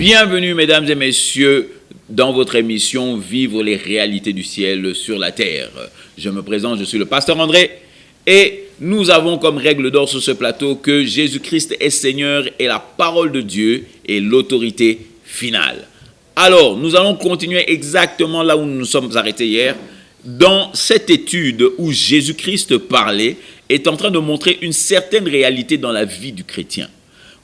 Bienvenue mesdames et messieurs dans votre émission Vivre les réalités du ciel sur la terre. Je me présente, je suis le pasteur André et nous avons comme règle d'or sur ce plateau que Jésus-Christ est Seigneur et la parole de Dieu est l'autorité finale. Alors, nous allons continuer exactement là où nous nous sommes arrêtés hier. Dans cette étude où Jésus-Christ parlait, est en train de montrer une certaine réalité dans la vie du chrétien.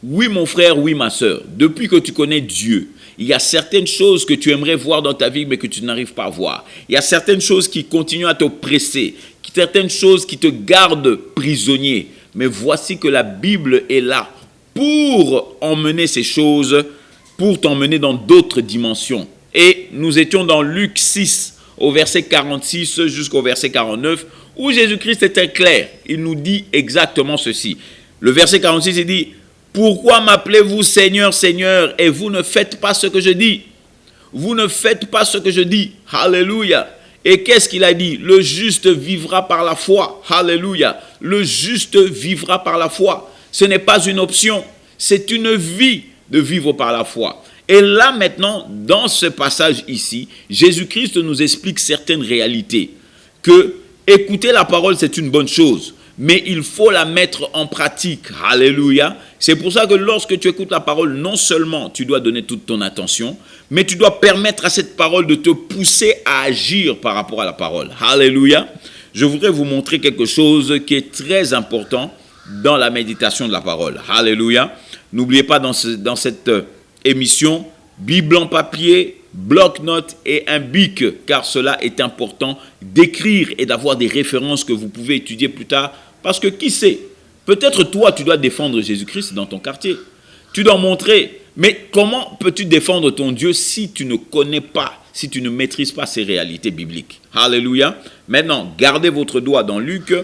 Oui, mon frère, oui, ma sœur, depuis que tu connais Dieu, il y a certaines choses que tu aimerais voir dans ta vie, mais que tu n'arrives pas à voir. Il y a certaines choses qui continuent à t'oppresser, certaines choses qui te gardent prisonnier. Mais voici que la Bible est là pour emmener ces choses, pour t'emmener dans d'autres dimensions. Et nous étions dans Luc 6, au verset 46 jusqu'au verset 49, où Jésus-Christ était clair. Il nous dit exactement ceci. Le verset 46, il dit: pourquoi m'appelez-vous Seigneur, Seigneur, et vous ne faites pas ce que je dis? Vous ne faites pas ce que je dis. Alléluia. Et qu'est-ce qu'il a dit? Le juste vivra par la foi. Alléluia. Le juste vivra par la foi. Ce n'est pas une option. C'est une vie de vivre par la foi. Et là maintenant, dans ce passage ici, Jésus-Christ nous explique certaines réalités. Que écouter la parole, c'est une bonne chose. Mais il faut la mettre en pratique. Alléluia. C'est pour ça que lorsque tu écoutes la parole, non seulement tu dois donner toute ton attention, mais tu dois permettre à cette parole de te pousser à agir par rapport à la parole. Alléluia. Je voudrais vous montrer quelque chose qui est très important dans la méditation de la parole. Alléluia. N'oubliez pas dans cette émission, Bible en papier, bloc-notes et un bic, car cela est important d'écrire et d'avoir des références que vous pouvez étudier plus tard, parce que qui sait, peut-être toi tu dois défendre Jésus-Christ dans ton quartier, tu dois montrer, mais comment peux-tu défendre ton Dieu si tu ne connais pas, si tu ne maîtrises pas ces réalités bibliques? Alléluia. Maintenant, gardez votre doigt dans Luc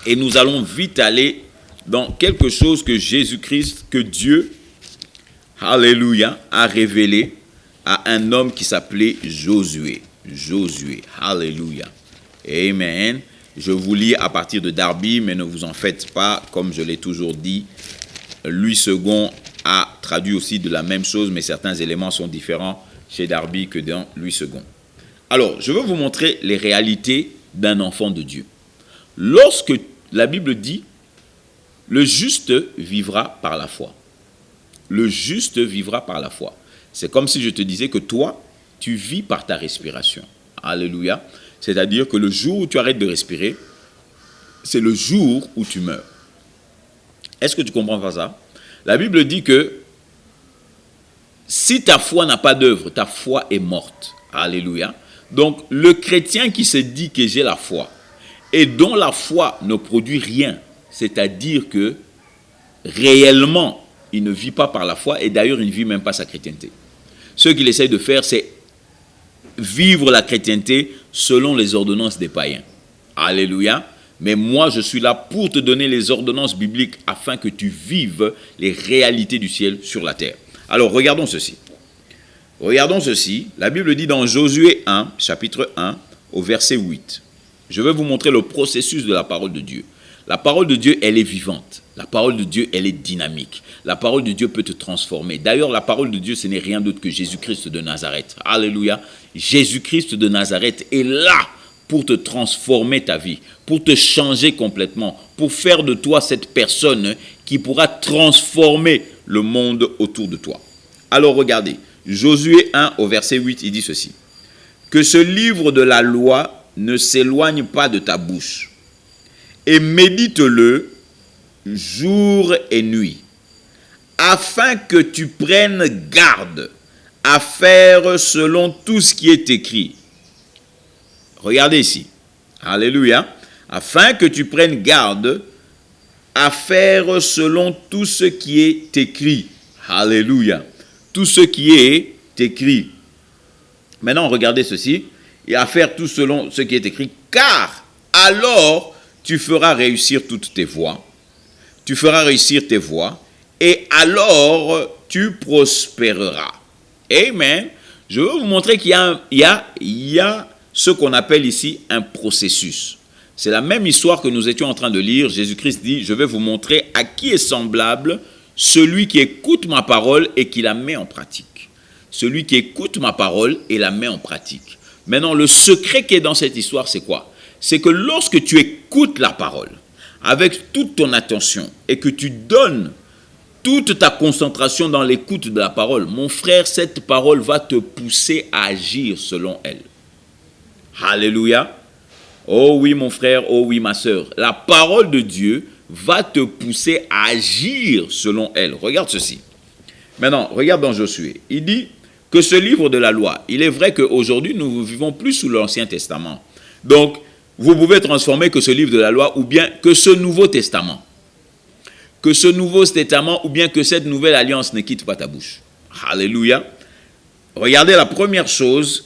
et nous allons vite aller dans quelque chose que Jésus-Christ, que Dieu, alléluia, a révélé à un homme qui s'appelait Josué. Josué, alléluia. Amen. Je vous lis à partir de Darby, mais ne vous en faites pas, comme je l'ai toujours dit. Louis II a traduit aussi de la même chose, mais certains éléments sont différents chez Darby que dans Louis II. Alors, je veux vous montrer les réalités d'un enfant de Dieu. Lorsque la Bible dit, le juste vivra par la foi. Le juste vivra par la foi. C'est comme si je te disais que toi, tu vis par ta respiration. Alléluia. C'est-à-dire que le jour où tu arrêtes de respirer, c'est le jour où tu meurs. Est-ce que tu comprends pas ça? La Bible dit que si ta foi n'a pas d'œuvre, ta foi est morte. Alléluia. Donc, le chrétien qui se dit que j'ai la foi et dont la foi ne produit rien, c'est-à-dire que réellement, il ne vit pas par la foi et d'ailleurs, il ne vit même pas sa chrétienté. Ce qu'il essaye de faire, c'est vivre la chrétienté selon les ordonnances des païens. Alléluia. Mais moi, je suis là pour te donner les ordonnances bibliques afin que tu vives les réalités du ciel sur la terre. Alors, regardons ceci. Regardons ceci. La Bible dit dans Josué 1, chapitre 1, au verset 8. Je vais vous montrer le processus de la parole de Dieu. La parole de Dieu, elle est vivante. La parole de Dieu, elle est dynamique. La parole de Dieu peut te transformer. D'ailleurs, la parole de Dieu, ce n'est rien d'autre que Jésus-Christ de Nazareth. Alléluia. Jésus-Christ de Nazareth est là pour te transformer ta vie, pour te changer complètement, pour faire de toi cette personne qui pourra transformer le monde autour de toi. Alors regardez, Josué 1 au verset 8, il dit ceci. Que ce livre de la loi ne s'éloigne pas de ta bouche et médite-le jour et nuit, afin que tu prennes garde à faire selon tout ce qui est écrit. Regardez ici. Alléluia. Afin que tu prennes garde à faire selon tout ce qui est écrit. Alléluia. Tout ce qui est écrit. Maintenant, regardez ceci. Et à faire tout selon ce qui est écrit. Car alors, tu feras réussir toutes tes voies. Tu feras réussir tes voies. Et alors, tu prospéreras. Amen. Je veux vous montrer qu'il y a ce qu'on appelle ici un processus. C'est la même histoire que nous étions en train de lire. Jésus-Christ dit, je vais vous montrer à qui est semblable celui qui écoute ma parole et qui la met en pratique. Celui qui écoute ma parole et la met en pratique. Maintenant, le secret qui est dans cette histoire, c'est quoi? C'est que lorsque tu écoutes la parole avec toute ton attention et que tu donnes toute ta concentration dans l'écoute de la parole, mon frère, cette parole va te pousser à agir selon elle. Alléluia. Oh oui, mon frère, oh oui, ma sœur. La parole de Dieu va te pousser à agir selon elle. Regarde ceci. Maintenant, regarde dans Josué. Il dit que ce livre de la loi, il est vrai qu'aujourd'hui, nous ne vivons plus sous l'Ancien Testament. Donc, vous pouvez transformer que ce livre de la loi ou bien que ce Nouveau Testament. Que ce Nouveau Testament ou bien que cette nouvelle alliance ne quitte pas ta bouche. Alléluia. Regardez la première chose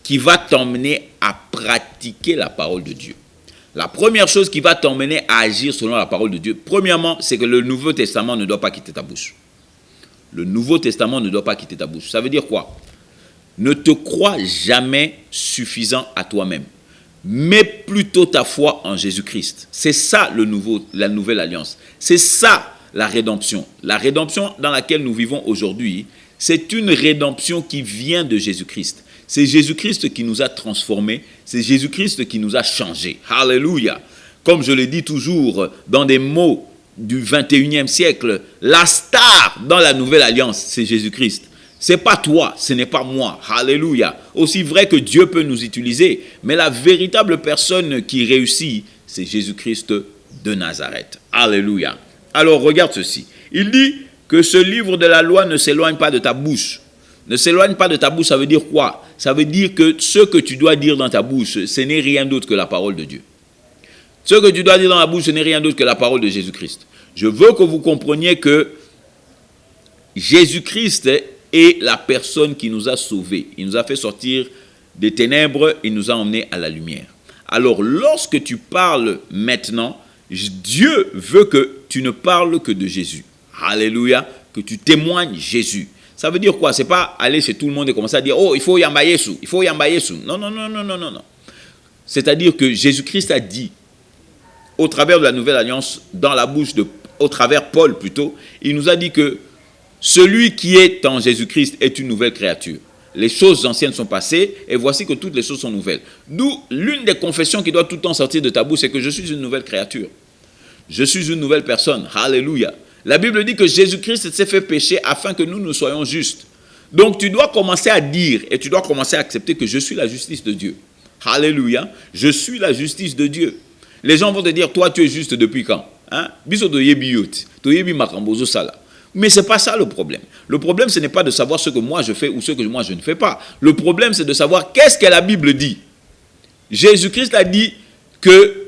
qui va t'emmener à pratiquer la parole de Dieu. La première chose qui va t'emmener à agir selon la parole de Dieu, premièrement, c'est que le Nouveau Testament ne doit pas quitter ta bouche. Le Nouveau Testament ne doit pas quitter ta bouche. Ça veut dire quoi? Ne te crois jamais suffisant à toi-même. Mets plutôt ta foi en Jésus-Christ. C'est ça la nouvelle alliance. C'est ça la rédemption. La rédemption dans laquelle nous vivons aujourd'hui, c'est une rédemption qui vient de Jésus-Christ. C'est Jésus-Christ qui nous a transformés. C'est Jésus-Christ qui nous a changés. Alléluia. Comme je le dis toujours dans des mots du 21e siècle, la star dans la nouvelle alliance, c'est Jésus-Christ. Ce n'est pas toi, ce n'est pas moi. Alléluia. Aussi vrai que Dieu peut nous utiliser, mais la véritable personne qui réussit, c'est Jésus-Christ de Nazareth. Alléluia. Alors regarde ceci. Il dit que ce livre de la loi ne s'éloigne pas de ta bouche. Ne s'éloigne pas de ta bouche, ça veut dire quoi? Ça veut dire que ce que tu dois dire dans ta bouche, ce n'est rien d'autre que la parole de Dieu. Ce que tu dois dire dans la bouche, ce n'est rien d'autre que la parole de Jésus-Christ. Je veux que vous compreniez que Jésus-Christ est la personne qui nous a sauvés. Il nous a fait sortir des ténèbres, il nous a emmenés à la lumière. Alors, lorsque tu parles maintenant, Dieu veut que tu ne parles que de Jésus. Alléluia, que tu témoignes Jésus. Ça veut dire quoi? C'est pas aller chez tout le monde et commencer à dire « Oh, il faut yamba Yesu, il faut yamba Yesu ». Non, non, non, non, non, non, non. C'est-à-dire que Jésus-Christ a dit, au travers de la nouvelle alliance, dans la bouche au travers Paul plutôt, il nous a dit que celui qui est en Jésus-Christ est une nouvelle créature. Les choses anciennes sont passées et voici que toutes les choses sont nouvelles. D'où l'une des confessions qui doit tout le temps sortir de ta bouche, c'est que je suis une nouvelle créature. Je suis une nouvelle personne. Alléluia. La Bible dit que Jésus-Christ s'est fait pécher afin que nous soyons justes. Donc tu dois commencer à dire et tu dois commencer à accepter que je suis la justice de Dieu. Alléluia. Je suis la justice de Dieu. Les gens vont te dire, toi tu es juste depuis quand? Mais ce n'est pas ça le problème. Le problème, ce n'est pas de savoir ce que moi je fais ou ce que moi je ne fais pas. Le problème, c'est de savoir qu'est-ce que la Bible dit. Jésus-Christ a dit que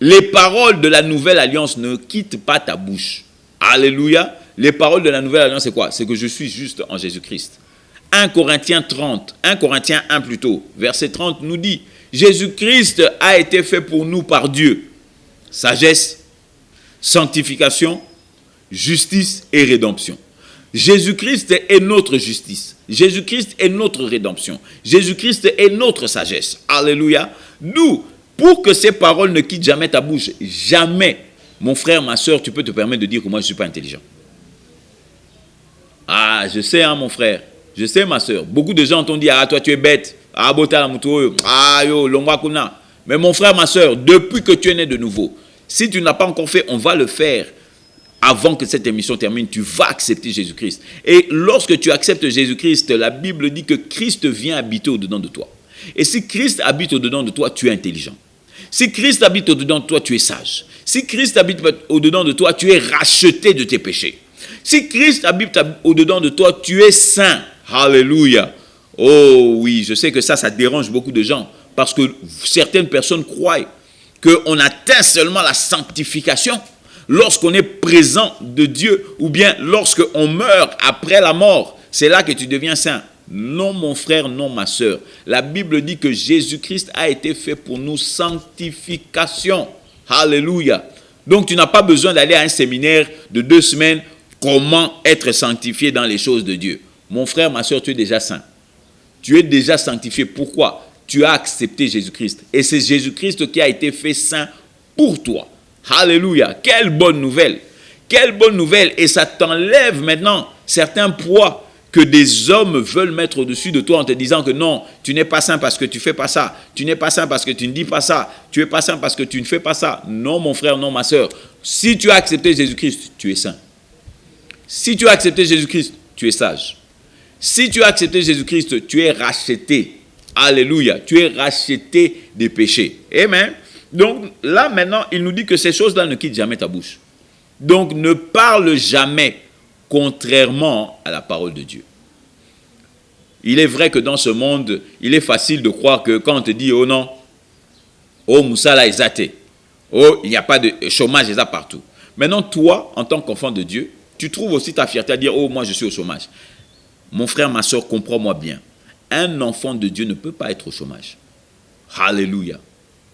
les paroles de la nouvelle alliance ne quittent pas ta bouche. Alléluia. Les paroles de la nouvelle alliance, c'est quoi? C'est que je suis juste en Jésus-Christ. 1 Corinthiens 1 plutôt, verset 30 nous dit, Jésus-Christ a été fait pour nous par Dieu. Sagesse, sanctification, justice et rédemption. Jésus-Christ est notre justice. Jésus-Christ est notre rédemption. Jésus-Christ est notre sagesse. Alléluia. Nous, pour que ces paroles ne quittent jamais ta bouche, jamais, mon frère, ma soeur, tu peux te permettre de dire que moi je ne suis pas intelligent. Ah, je sais, hein, mon frère. Je sais, ma soeur. Beaucoup de gens t'ont dit, ah, toi tu es bête. Ah, bota ah, yo, longwa kuna. Mais mon frère, ma soeur, depuis que tu es né de nouveau, si tu n'as pas encore fait, on va le faire. Avant que cette émission termine, tu vas accepter Jésus-Christ. Et lorsque tu acceptes Jésus-Christ, la Bible dit que Christ vient habiter au-dedans de toi. Et si Christ habite au-dedans de toi, tu es intelligent. Si Christ habite au-dedans de toi, tu es sage. Si Christ habite au-dedans de toi, tu es racheté de tes péchés. Si Christ habite au-dedans de toi, tu es saint. Alléluia. Oh oui, je sais que ça dérange beaucoup de gens. Parce que certaines personnes croient qu'on atteint seulement la sanctification lorsqu'on est présent de Dieu ou bien lorsqu'on meurt après la mort. C'est là que tu deviens saint. Non, mon frère, non, ma soeur. La Bible dit que Jésus-Christ a été fait pour nous sanctification. Alléluia. Donc, tu n'as pas besoin d'aller à un séminaire de 2 semaines. Comment être sanctifié dans les choses de Dieu? Mon frère, ma soeur, tu es déjà saint. Tu es déjà sanctifié. Pourquoi? Tu as accepté Jésus-Christ. Et c'est Jésus-Christ qui a été fait saint pour toi. Alléluia. Quelle bonne nouvelle. Quelle bonne nouvelle! Et ça t'enlève maintenant certains poids que des hommes veulent mettre au-dessus de toi en te disant que non, tu n'es pas saint parce que tu ne fais pas ça, tu n'es pas saint parce que tu ne dis pas ça, tu n'es pas saint parce que tu ne fais pas ça. Non, mon frère, non, ma soeur. Si tu as accepté Jésus-Christ, tu es saint. Si tu as accepté Jésus-Christ, tu es sage. Si tu as accepté Jésus-Christ, tu es racheté. Alléluia. Tu es racheté des péchés. Amen. Donc là, maintenant, il nous dit que ces choses-là ne quittent jamais ta bouche. Donc ne parle jamais contrairement à la parole de Dieu. Il est vrai que dans ce monde, il est facile de croire que quand on te dit « Oh non, oh Moussala est athée, oh il n'y a pas de chômage, il y a partout ». Maintenant, toi, en tant qu'enfant de Dieu, tu trouves aussi ta fierté à dire « Oh, moi je suis au chômage ». Mon frère, ma soeur, comprends-moi bien. Un enfant de Dieu ne peut pas être au chômage. Alléluia.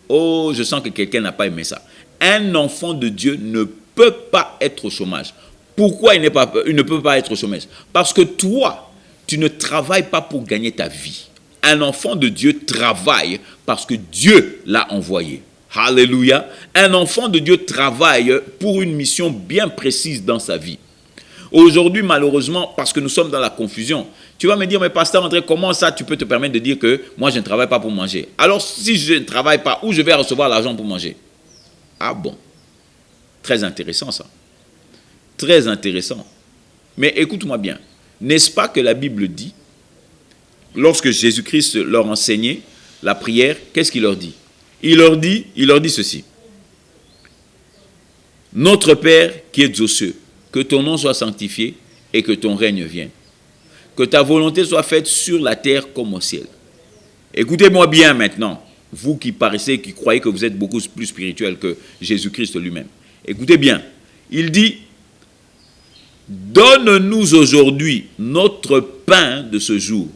Oh, je sens que quelqu'un n'a pas aimé ça. Un enfant de Dieu ne peut pas être au chômage. Pourquoi il ne peut pas être au chômage? Parce que toi, tu ne travailles pas pour gagner ta vie. Un enfant de Dieu travaille parce que Dieu l'a envoyé. Alléluia. Un enfant de Dieu travaille pour une mission bien précise dans sa vie. Aujourd'hui, malheureusement, parce que nous sommes dans la confusion, tu vas me dire, mais pasteur André, comment ça tu peux te permettre de dire que moi je ne travaille pas pour manger? Alors si je ne travaille pas, où je vais recevoir l'argent pour manger? Ah bon? Très intéressant ça. Très intéressant. Mais écoute-moi bien. N'est-ce pas que la Bible dit, lorsque Jésus-Christ leur enseignait la prière, qu'est-ce qu'il leur dit? Il leur dit ceci. Notre Père qui es aux cieux, que ton nom soit sanctifié et que ton règne vienne. Que ta volonté soit faite sur la terre comme au ciel. Écoutez-moi bien maintenant, vous qui paraissez, qui croyez que vous êtes beaucoup plus spirituel que Jésus-Christ lui-même. Écoutez bien, il dit, donne-nous aujourd'hui notre pain de ce jour.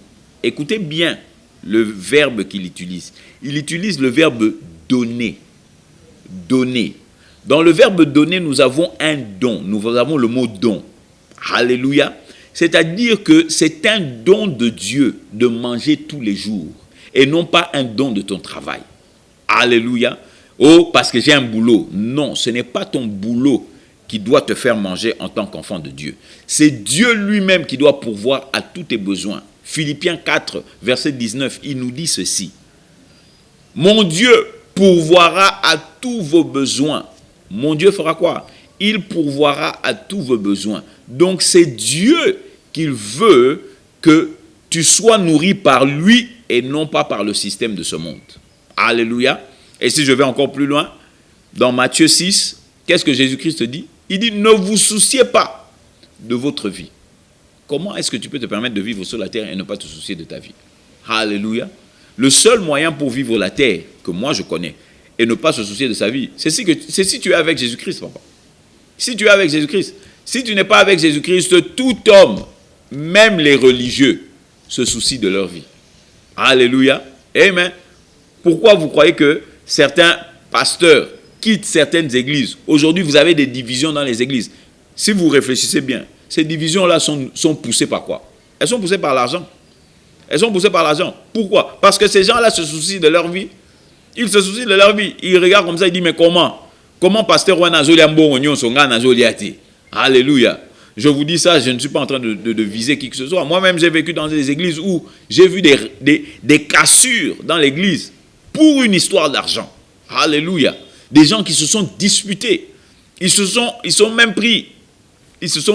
Écoutez bien le verbe qu'il utilise. Il utilise le verbe donner. Donner. Dans le verbe donner, nous avons un don. Nous avons le mot don. Alléluia. C'est-à-dire que c'est un don de Dieu de manger tous les jours et non pas un don de ton travail. Alléluia. Oh, parce que j'ai un boulot. Non, ce n'est pas ton boulot qui doit te faire manger en tant qu'enfant de Dieu. C'est Dieu lui-même qui doit pourvoir à tous tes besoins. Philippiens 4, verset 19, il nous dit ceci. Mon Dieu pourvoira à tous vos besoins. Mon Dieu fera quoi? Il pourvoira à tous vos besoins. Donc c'est Dieu qu'il veut que tu sois nourri par lui et non pas par le système de ce monde. Alléluia. Et si je vais encore plus loin, dans Matthieu 6, qu'est-ce que Jésus-Christ dit? Il dit, ne vous souciez pas de votre vie. Comment est-ce que tu peux te permettre de vivre sur la terre et ne pas te soucier de ta vie? Alléluia. Le seul moyen pour vivre la terre, que moi je connais, et ne pas se soucier de sa vie, c'est si tu es avec Jésus-Christ, papa. Si tu es avec Jésus-Christ. Si tu n'es pas avec Jésus-Christ, tout homme, même les religieux, se soucient de leur vie. Alléluia. Amen. Pourquoi vous croyez que certains pasteurs quittent certaines églises? Aujourd'hui, vous avez des divisions dans les églises. Si vous réfléchissez bien, ces divisions-là sont poussées par quoi? Elles sont poussées par l'argent. Elles sont poussées par l'argent. Pourquoi? Parce que ces gens-là se soucient de leur vie. Ils se soucient de leur vie. Ils regardent comme ça, ils disent, mais comment? Comment pasteur Wanazoli Ambongonyon Songa Nazoliati? Alléluia. Je vous dis ça, je ne suis pas en train de viser qui que ce soit. Moi-même, j'ai vécu dans des églises où j'ai vu des cassures dans l'église pour une histoire d'argent. Alléluia. Des gens qui se sont disputés. Ils se sont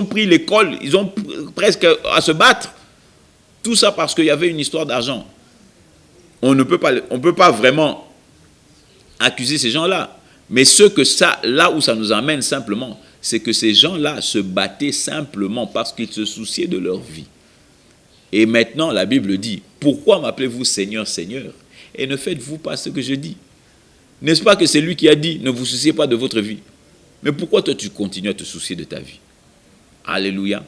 pris l'école, ils ont presque à se battre. Tout ça parce qu'il y avait une histoire d'argent. On ne peut pas vraiment accuser ces gens-là. Mais là où ça nous amène simplement, c'est que ces gens-là se battaient simplement parce qu'ils se souciaient de leur vie. Et maintenant, la Bible dit, pourquoi m'appelez-vous Seigneur, Seigneur, et ne faites-vous pas ce que je dis? N'est-ce pas que c'est lui qui a dit, ne vous souciez pas de votre vie? Mais pourquoi toi tu continues à te soucier de ta vie? Alléluia.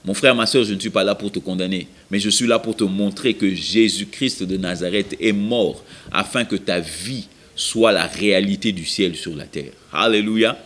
Mon frère, ma soeur, je ne suis pas là pour te condamner, mais je suis là pour te montrer que Jésus-Christ de Nazareth est mort afin que ta vie soit la réalité du ciel sur la terre. Alléluia.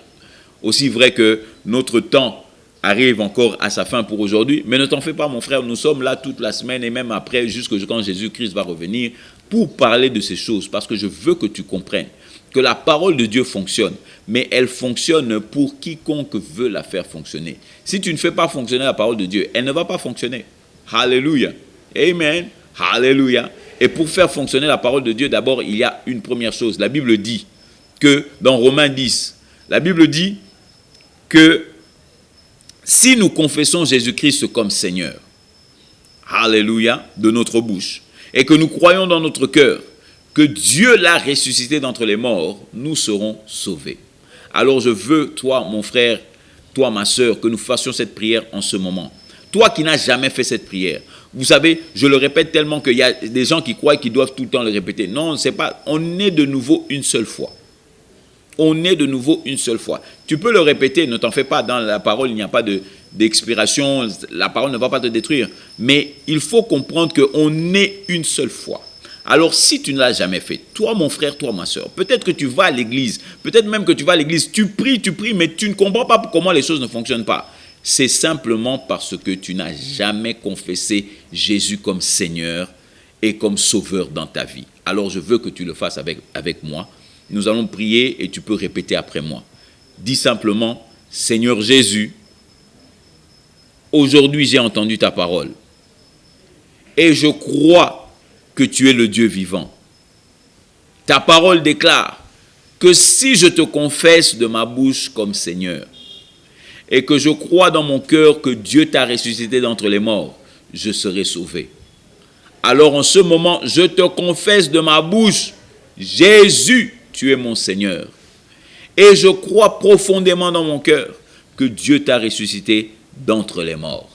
Aussi vrai que notre temps arrive encore à sa fin pour aujourd'hui, mais ne t'en fais pas mon frère, nous sommes là toute la semaine et même après, jusque quand Jésus-Christ va revenir, pour parler de ces choses, parce que je veux que tu comprennes que la parole de Dieu fonctionne, mais elle fonctionne pour quiconque veut la faire fonctionner. Si tu ne fais pas fonctionner la parole de Dieu, elle ne va pas fonctionner. Alléluia. Amen. Alléluia. Et pour faire fonctionner la parole de Dieu, d'abord, il y a une première chose. La Bible dit que, dans Romains 10, la Bible dit que si nous confessons Jésus-Christ comme Seigneur, alléluia, de notre bouche, et que nous croyons dans notre cœur que Dieu l'a ressuscité d'entre les morts, nous serons sauvés. Alors je veux, toi, mon frère, toi, ma sœur, que nous fassions cette prière en ce moment. Toi qui n'as jamais fait cette prière, vous savez, je le répète tellement qu'il y a des gens qui croient qu'ils doivent tout le temps le répéter. Non, c'est pas. On est de nouveau une seule fois. On est de nouveau une seule fois. Tu peux le répéter, ne t'en fais pas. Dans la parole, il n'y a pas d'expiration. La parole ne va pas te détruire. Mais il faut comprendre qu'on est une seule fois. Alors, si tu ne l'as jamais fait, toi, mon frère, toi, ma soeur, peut-être que tu vas à l'église, peut-être même que tu vas à l'église, tu pries, mais tu ne comprends pas comment les choses ne fonctionnent pas. C'est simplement parce que tu n'as jamais confessé Jésus comme Seigneur et comme Sauveur dans ta vie. Alors, je veux que tu le fasses avec moi. Nous allons prier et tu peux répéter après moi. Dis simplement, Seigneur Jésus, aujourd'hui j'ai entendu ta parole et je crois que tu es le Dieu vivant. Ta parole déclare que si je te confesse de ma bouche comme Seigneur et que je crois dans mon cœur que Dieu t'a ressuscité d'entre les morts, je serai sauvé. Alors en ce moment, je te confesse de ma bouche, Jésus, tu es mon Seigneur. Et je crois profondément dans mon cœur que Dieu t'a ressuscité d'entre les morts.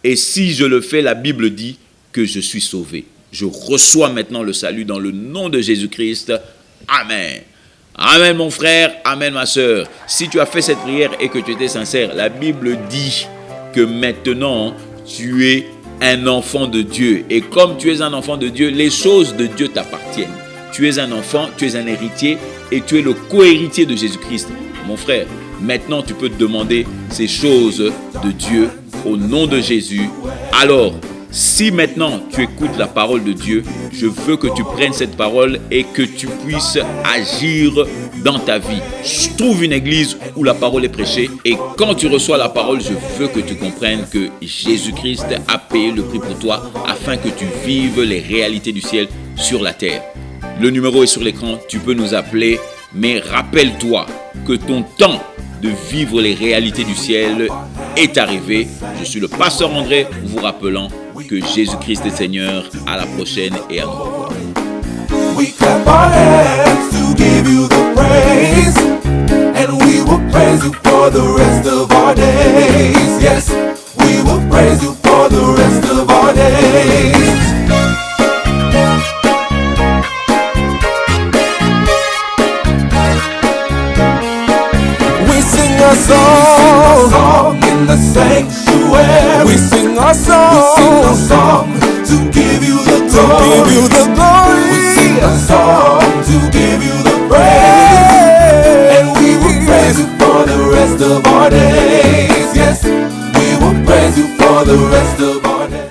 Et si je le fais, la Bible dit que je suis sauvé. Je reçois maintenant le salut dans le nom de Jésus-Christ. Amen. Amen mon frère, amen ma soeur. Si tu as fait cette prière et que tu étais sincère, la Bible dit que maintenant tu es un enfant de Dieu. Et comme tu es un enfant de Dieu, les choses de Dieu t'appartiennent. Tu es un enfant, tu es un héritier et tu es le co-héritier de Jésus-Christ. Mon frère, maintenant tu peux te demander ces choses de Dieu au nom de Jésus. Alors, si maintenant tu écoutes la parole de Dieu, je veux que tu prennes cette parole et que tu puisses agir dans ta vie. Trouve une église où la parole est prêchée et quand tu reçois la parole, je veux que tu comprennes que Jésus-Christ a payé le prix pour toi afin que tu vives les réalités du ciel sur la terre. Le numéro est sur l'écran, tu peux nous appeler, mais rappelle-toi que ton temps de vivre les réalités du ciel est arrivé. Je suis le pasteur André, vous rappelant que Jésus-Christ est Seigneur. À la prochaine et à revoir. We clap our hands to give you the praise, and we will praise you for the rest of our days. Yes, we will praise you for the rest of our days. We sing a song in the sanctuary. We sing a song to give you the glory. We sing a song to give you the praise, and we will praise you for the rest of our days. Yes, we will praise you for the rest of our days.